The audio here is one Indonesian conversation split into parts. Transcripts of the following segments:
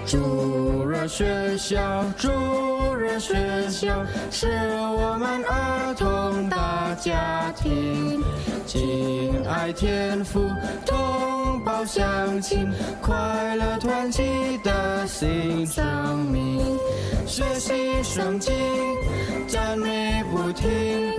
主日学校，主日学校是我们儿童大家庭，敬爱天父，同胞相亲，快乐团契的新生命，学习圣经，赞美不停，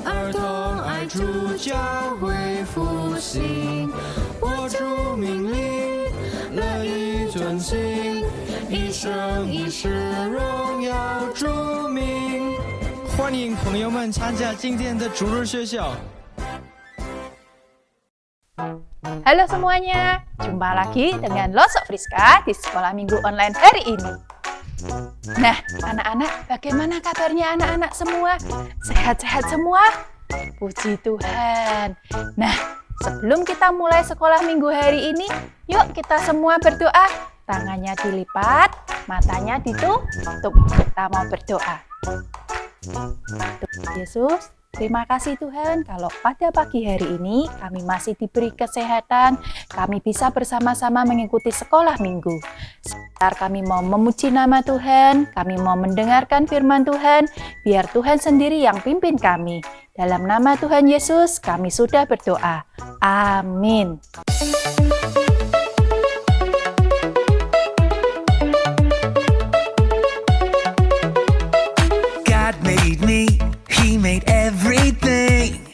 儿童爱主，教会复兴，我主命令，乐意遵行，一生一世荣耀主名。欢迎朋友们参加今天的主日学校。Halo semuanya, jumpa lagi dengan Losok Friska di sekolah minggu online hari ini. Nah, anak-anak, bagaimana kabarnya anak-anak semua? Sehat-sehat semua? Puji Tuhan. Nah, sebelum kita mulai sekolah minggu hari ini, yuk kita semua berdoa. Tangannya dilipat, matanya ditutup. Kita mau berdoa. Yesus, terima kasih Tuhan kalau pada pagi hari ini kami masih diberi kesehatan, kami bisa bersama-sama mengikuti sekolah minggu. Sebentar kami mau memuji nama Tuhan, kami mau mendengarkan firman Tuhan, biar Tuhan sendiri yang pimpin kami. Dalam nama Tuhan Yesus kami sudah berdoa. Amin. God made me, He made everything.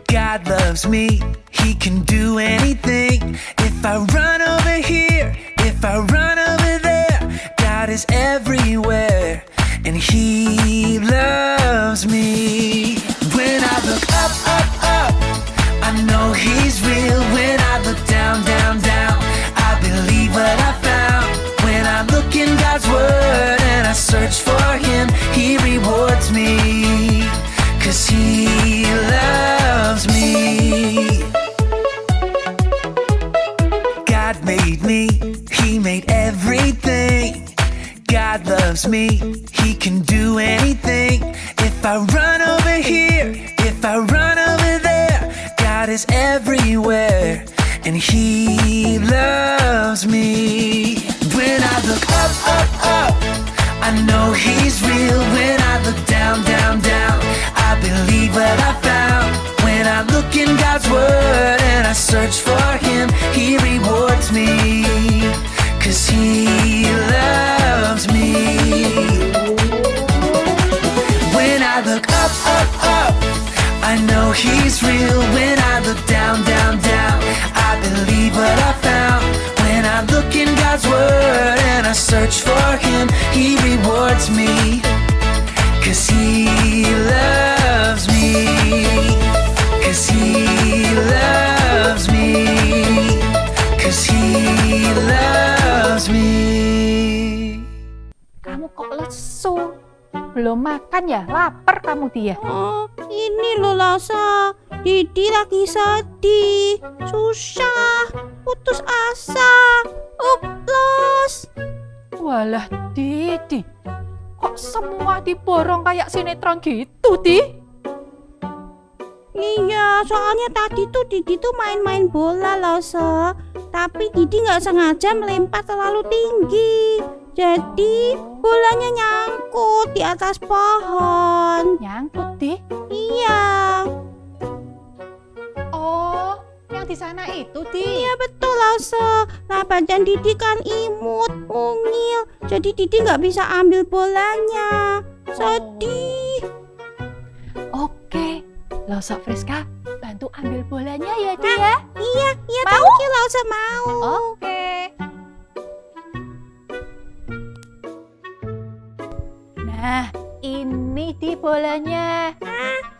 God loves me, He can do anything. If I run over here, if I run over there, God is everywhere, and He loves me. When I look up, up, up, I know He's real. When I look down, down, down, I believe what I found. When I look in God's Word and I search for Him, He rewards me, 'cause He loves me. God made me, He made everything. God loves me, He can do anything. If I run over here, if I run over there, God is everywhere, and He loves me. When I look up, up, up, I know He's real. When I look down, down, down, I believe what I found. When I look in God's Word and I search for Him, He rewards me, 'cause He loves me. When I look up, up, up, I know He's real. When I look down, down, down, I believe what I found. When I look in God's Word and I search for Him, He rewards me, 'cause He loves me, 'cause He loves me, 'cause He loves me. Kamu kok lesu? Belum makan ya? Lapar kamu dia? Oh, ini loh Lasa, Didi lagi sedih, susah, putus asa, uplos. Walah Didi, kok semua diborong kayak sinetron gitu Di? Iya, soalnya tadi tuh Didi tuh main-main bola Lasa, tapi Didi nggak sengaja melempar terlalu tinggi. Jadi bolanya nyangkut di atas pohon. Nyangkut Di? Iya. Oh, yang di sana itu Di? Iya betul Lasa. Nah badan Didi kan imut, mungil, jadi Didi nggak bisa ambil bolanya. Sedih. Oke, Losok Friska bantu ambil bolanya ya Di ya? Iya, Mau? thank you Lasa, mau. Oke. Nah, ini Di bolanya.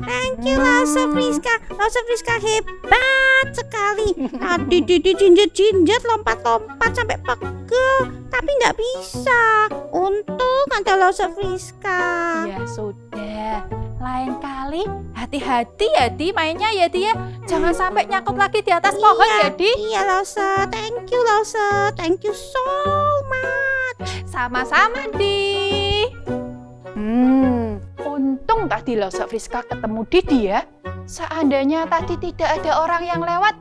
Thank you Lasa Friska. Lasa Friska hebat sekali. Tadi Didi jinjat-jinjat, lompat-lompat sampai pegel, tapi nggak bisa. Untung ada Lasa Friska. Ya sudah, lain kali hati-hati ya Di mainnya ya Di ya. Jangan sampai nyangkut lagi di atas pohon ya Di. Iya Lasa, thank you Lasa, thank you so much. Sama-sama Di. Untung tadi Losok Friska ketemu Didi ya. Seandainya tadi tidak ada orang yang lewat,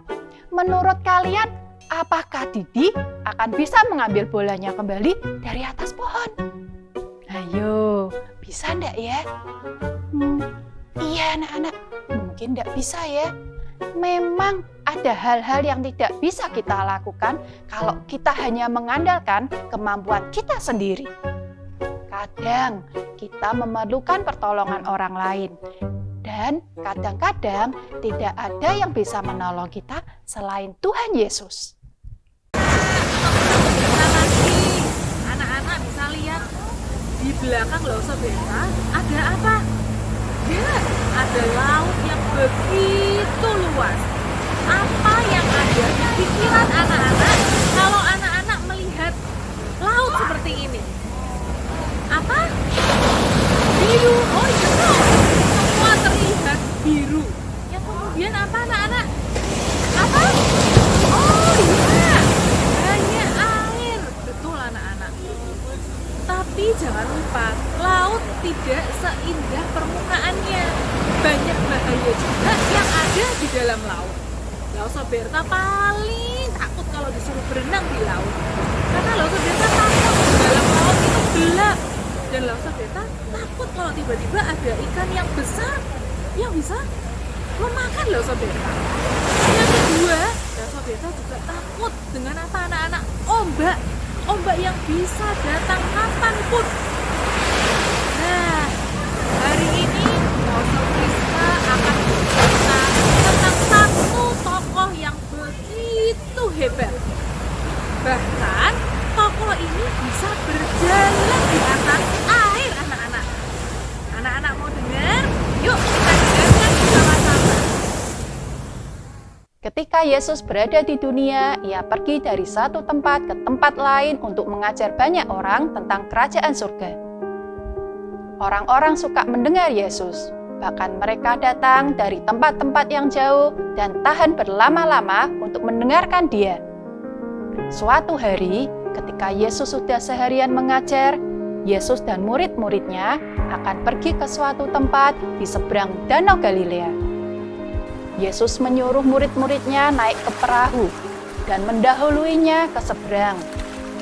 menurut kalian apakah Didi akan bisa mengambil bolanya kembali dari atas pohon? Ayo, bisa enggak ya? Iya anak-anak, mungkin enggak bisa ya. Memang ada hal-hal yang tidak bisa kita lakukan kalau kita hanya mengandalkan kemampuan kita sendiri. Kadang kita memerlukan pertolongan orang lain. Dan kadang-kadang tidak ada yang bisa menolong kita selain Tuhan Yesus. Anak-anak bisa lihat di belakang Laut Sobeta ada apa? Ya, ada laut yang begitu luas. Apa yang ada di pikiran anak-anak kalau anak-anak melihat laut seperti ini? Apa? Biru. Oh iya, semua terlihat biru. Yang kemudian apa anak-anak? Apa? Oh iya, hanya air. Betul anak-anak. Tapi jangan lupa, laut tidak seindah permukaannya. Banyak bahaya juga yang ada di dalam laut. Laut Soberta paling takut kalau disuruh berenang di laut. Karena Laut Soberta takut di dalam laut itu gelap. Dan Laut Soberta takut kalau tiba-tiba ada ikan yang besar yang bisa memakan Laut Soberta. Yang kedua, Laut Soberta juga takut dengan apa anak-anak? Ombak. Ombak yang bisa datang kapanpun. Nah, hari ini Laut Soberta akan bercerita tentang satu tokoh yang begitu hebat. Bahkan tokoh ini bisa berjalan di atas air anak-anak. Anak-anak mau dengar? Yuk kita dengarkan bersama-sama. Ketika Yesus berada di dunia, ia pergi dari satu tempat ke tempat lain untuk mengajar banyak orang tentang kerajaan surga. Orang-orang suka mendengar Yesus, bahkan mereka datang dari tempat-tempat yang jauh dan tahan berlama-lama untuk mendengarkan Dia. Suatu hari, ketika Yesus sudah seharian mengajar, Yesus dan murid-muridnya akan pergi ke suatu tempat di seberang Danau Galilea. Yesus menyuruh murid-muridnya naik ke perahu dan mendahuluinya ke seberang.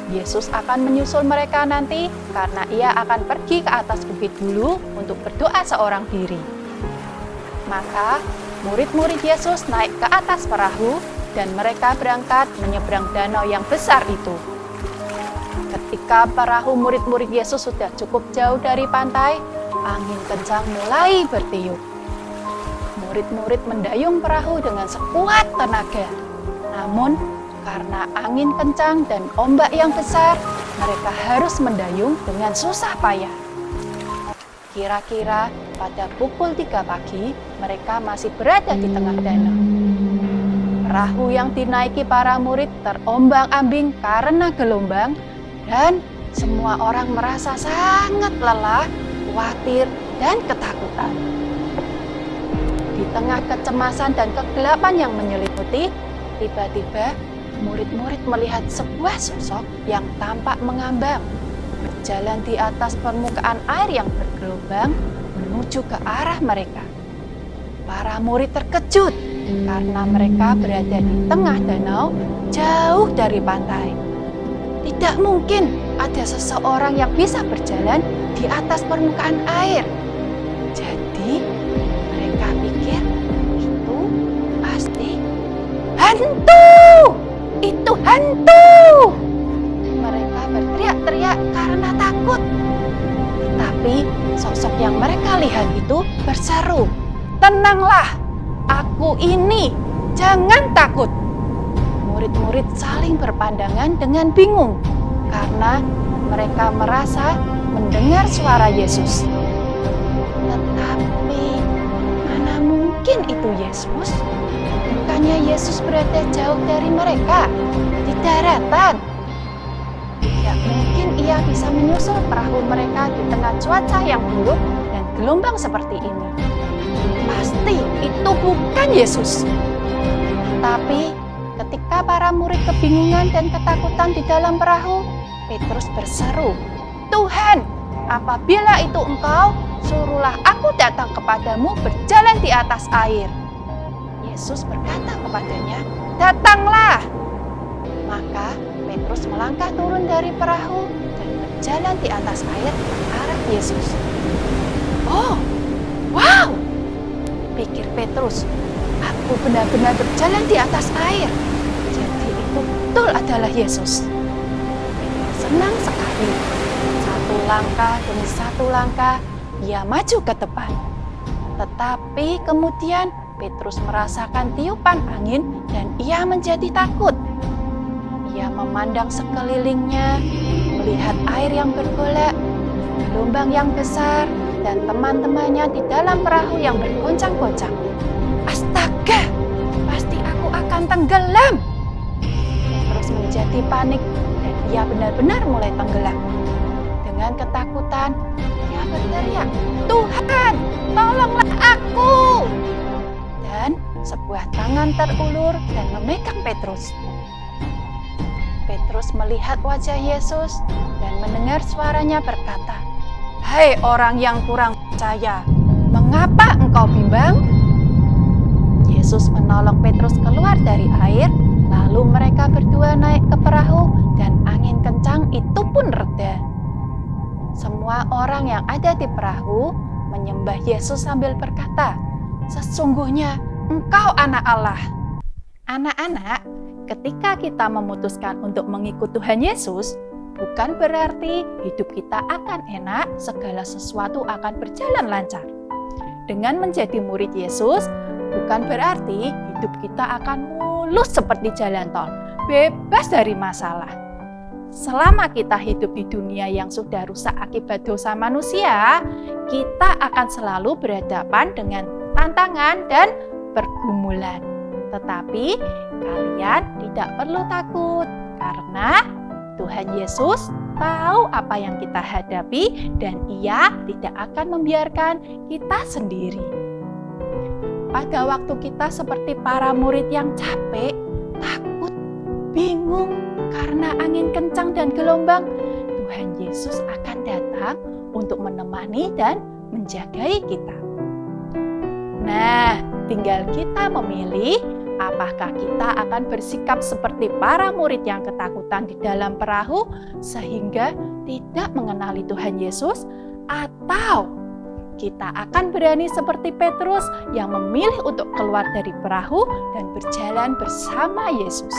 Yesus akan menyusul mereka nanti karena ia akan pergi ke atas bukit dulu untuk berdoa seorang diri. Maka murid-murid Yesus naik ke atas perahu dan mereka berangkat menyeberang danau yang besar itu. Ketika perahu murid-murid Yesus sudah cukup jauh dari pantai, angin kencang mulai bertiup. Murid-murid mendayung perahu dengan sekuat tenaga. Namun, karena angin kencang dan ombak yang besar, mereka harus mendayung dengan susah payah. Kira-kira pada pukul 3 pagi, mereka masih berada di tengah danau. Perahu yang dinaiki para murid terombang-ambing karena gelombang, dan semua orang merasa sangat lelah, khawatir, dan ketakutan. Di tengah kecemasan dan kegelapan yang menyelimuti, tiba-tiba murid-murid melihat sebuah sosok yang tampak mengambang, berjalan di atas permukaan air yang bergelombang menuju ke arah mereka. Para murid terkejut karena mereka berada di tengah danau, jauh dari pantai. Tidak mungkin ada seseorang yang bisa berjalan di atas permukaan air. Jadi, mereka pikir itu pasti hantu! Itu hantu! Mereka berteriak-teriak karena takut. Tetapi sosok yang mereka lihat itu berseru, "Tenanglah, aku ini, jangan takut." Murid-murid saling berpandangan dengan bingung karena mereka merasa mendengar suara Yesus. Tetapi mana mungkin itu Yesus? Bukannya Yesus berada jauh dari mereka, di daratan. Tidak mungkin ia bisa menyusul perahu mereka di tengah cuaca yang buruk dan gelombang seperti ini. Pasti itu bukan Yesus. Tapi ketika para murid kebingungan dan ketakutan di dalam perahu, Petrus berseru, "Tuhan, apabila itu Engkau, suruhlah aku datang kepadamu berjalan di atas air." Yesus berkata kepadanya, "Datanglah." Petrus melangkah turun dari perahu dan berjalan di atas air ke arah Yesus. "Oh, wow!" pikir Petrus, "aku benar-benar berjalan di atas air. Jadi itu betul adalah Yesus." Petrus senang sekali. Satu langkah demi satu langkah, ia maju ke depan. Tetapi kemudian Petrus merasakan tiupan angin dan ia menjadi takut. Ia memandang sekelilingnya, melihat air yang bergolak, gelombang yang besar, dan teman-temannya di dalam perahu yang bergoncang-goncang. "Astaga, pasti aku akan tenggelam!" Petrus menjadi panik dan ia benar-benar mulai tenggelam. Dengan ketakutan, ia berteriak, "Tuhan, tolonglah aku!" Dan sebuah tangan terulur dan memegang Petrus. Petrus melihat wajah Yesus dan mendengar suaranya berkata, "Hai orang yang kurang percaya, mengapa engkau bimbang?" Yesus menolong Petrus keluar dari air, lalu mereka berdua naik ke perahu dan angin kencang itu pun reda. Semua orang yang ada di perahu menyembah Yesus sambil berkata, "Sesungguhnya Engkau anak Allah." Anak-anak, ketika kita memutuskan untuk mengikut Tuhan Yesus, bukan berarti hidup kita akan enak, segala sesuatu akan berjalan lancar. Dengan menjadi murid Yesus, bukan berarti hidup kita akan mulus seperti jalan tol, bebas dari masalah. Selama kita hidup di dunia yang sudah rusak akibat dosa manusia, kita akan selalu berhadapan dengan tantangan dan pergumulan. Tetapi kalian tidak perlu takut, karena Tuhan Yesus tahu apa yang kita hadapi dan Ia tidak akan membiarkan kita sendiri. Pada waktu kita seperti para murid yang capek, takut, bingung karena angin kencang dan gelombang, Tuhan Yesus akan datang untuk menemani dan menjagai kita. Nah, tinggal kita memilih apakah kita akan bersikap seperti para murid yang ketakutan di dalam perahu sehingga tidak mengenali Tuhan Yesus, atau kita akan berani seperti Petrus yang memilih untuk keluar dari perahu dan berjalan bersama Yesus.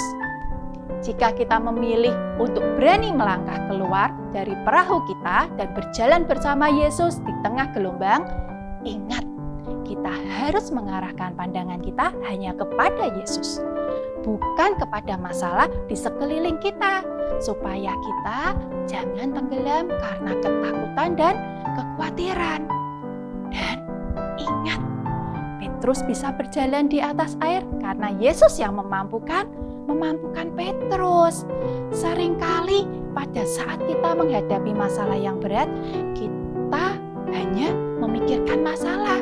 Jika kita memilih untuk berani melangkah keluar dari perahu kita dan berjalan bersama Yesus di tengah gelombang, ingat, kita harus mengarahkan pandangan kita hanya kepada Yesus, bukan kepada masalah di sekeliling kita, supaya kita jangan tenggelam karena ketakutan dan kekhawatiran. Dan ingat, Petrus bisa berjalan di atas air karena Yesus yang memampukan Petrus. Seringkali pada saat kita menghadapi masalah yang berat, kita hanya memikirkan masalah,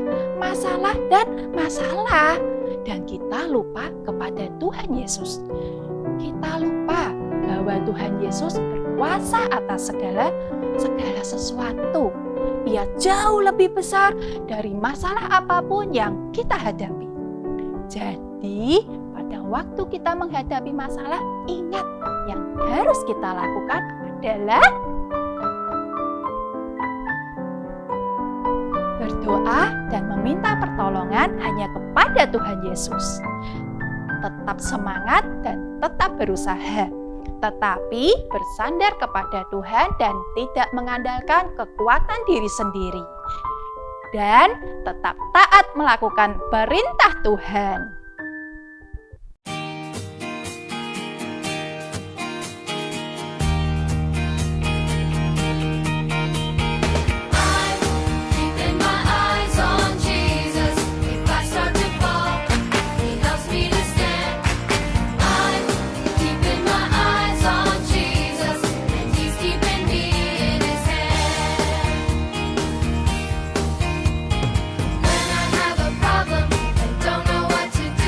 dan kita lupa kepada Tuhan Yesus. Kita lupa bahwa Tuhan Yesus berkuasa atas segala sesuatu. Ia jauh lebih besar dari masalah apapun yang kita hadapi. Jadi, pada waktu kita menghadapi masalah, ingat yang harus kita lakukan adalah berdoa dan meminta pertolongan hanya kepada Tuhan Yesus. Tetap semangat dan tetap berusaha, tetapi bersandar kepada Tuhan dan tidak mengandalkan kekuatan diri sendiri. Dan tetap taat melakukan perintah Tuhan. When I have a problem and don't know what to do,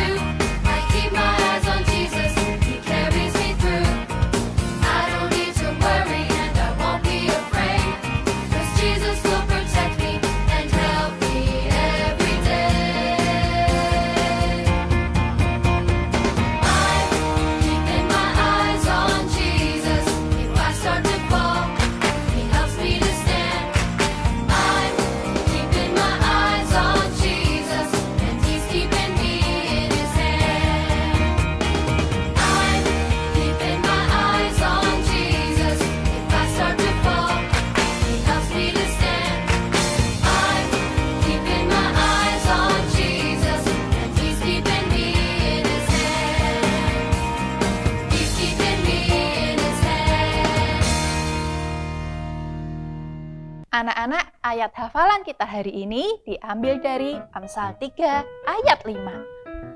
Anak-anak, ayat hafalan kita hari ini diambil dari Amsal 3 ayat 5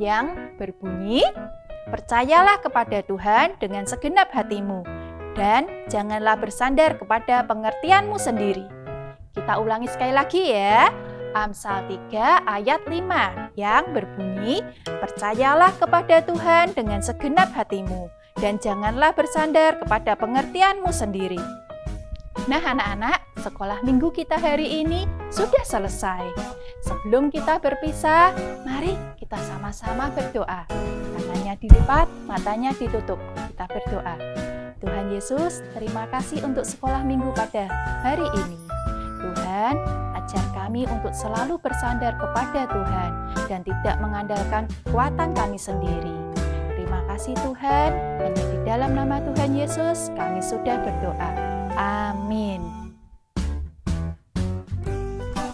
yang berbunyi, "Percayalah kepada Tuhan dengan segenap hatimu dan janganlah bersandar kepada pengertianmu sendiri." Kita ulangi sekali lagi ya. Amsal 3 ayat 5 yang berbunyi, "Percayalah kepada Tuhan dengan segenap hatimu dan janganlah bersandar kepada pengertianmu sendiri." Nah anak-anak, sekolah minggu kita hari ini sudah selesai. Sebelum kita berpisah, mari kita sama-sama berdoa. Tangannya dilipat, matanya ditutup. Kita berdoa. Tuhan Yesus, terima kasih untuk sekolah minggu pada hari ini. Tuhan, ajar kami untuk selalu bersandar kepada Tuhan dan tidak mengandalkan kekuatan kami sendiri. Terima kasih Tuhan, hanya di dalam nama Tuhan Yesus kami sudah berdoa. Amin.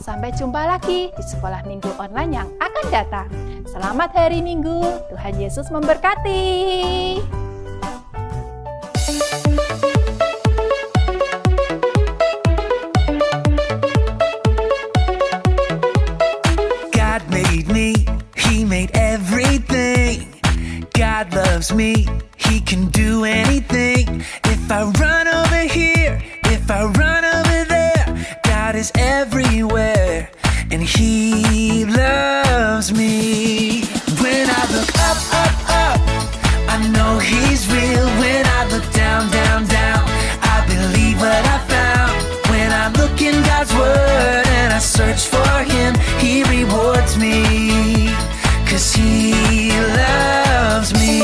Sampai jumpa lagi di sekolah minggu online yang akan datang. Selamat hari Minggu, Tuhan Yesus memberkati. God made me, He made everything. God loves me, He can do anything. If I run over here, if I run over there, God is everywhere, and He loves me. When I look up, up, up, I know He's real. When I look down, down, down, I believe what I found. When I look in God's Word and I search for Him, He rewards me, 'cause He loves me.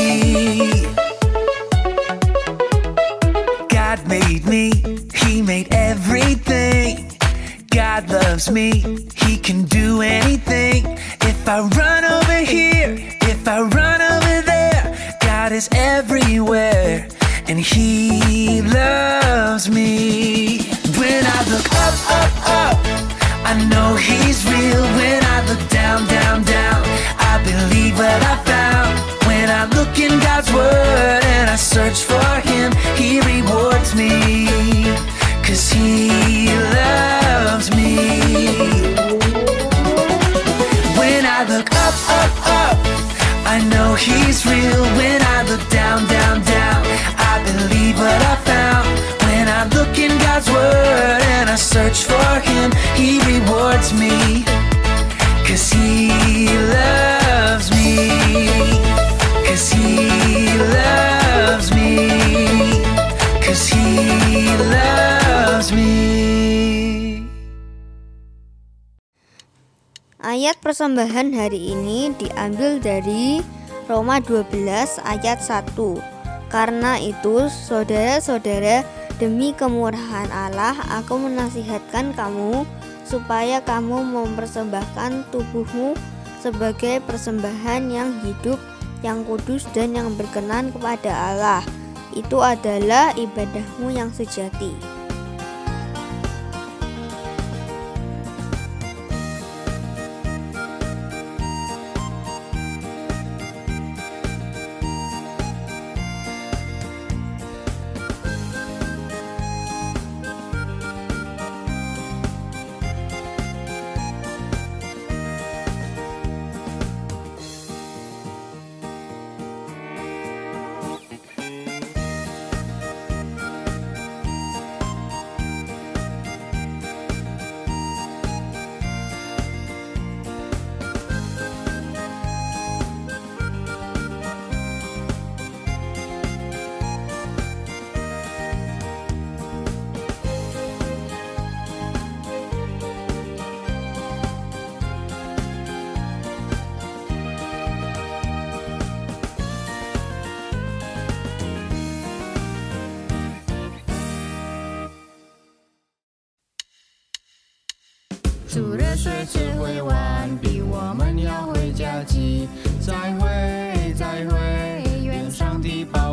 God made me, He made everything. God loves me, He can do anything. If I run over here, if I run over there, God is everywhere, and He loves me. When I look up, up, up, I know He's real. When I look down, down, down, I believe what I found. When I look in God's Word and I search for Him, He rewards me, 'cause He loves me. When I look up, up, up, I know He's real. When I look down, down, down, I believe what I found. When I look in God's Word and I search for Him, He rewards me, 'cause He loves me, 'cause He loves me, 'cause He loves me. Ayat persembahan hari ini diambil dari Roma 12 ayat 1. Karena itu, saudara-saudara, demi kemurahan Allah, aku menasihatkan kamu supaya kamu mempersembahkan tubuhmu sebagai persembahan yang hidup, yang kudus dan yang berkenan kepada Allah. Itu adalah ibadahmu yang sejati.主热水智慧完毕，我们要回家记。再会，再会，愿上帝保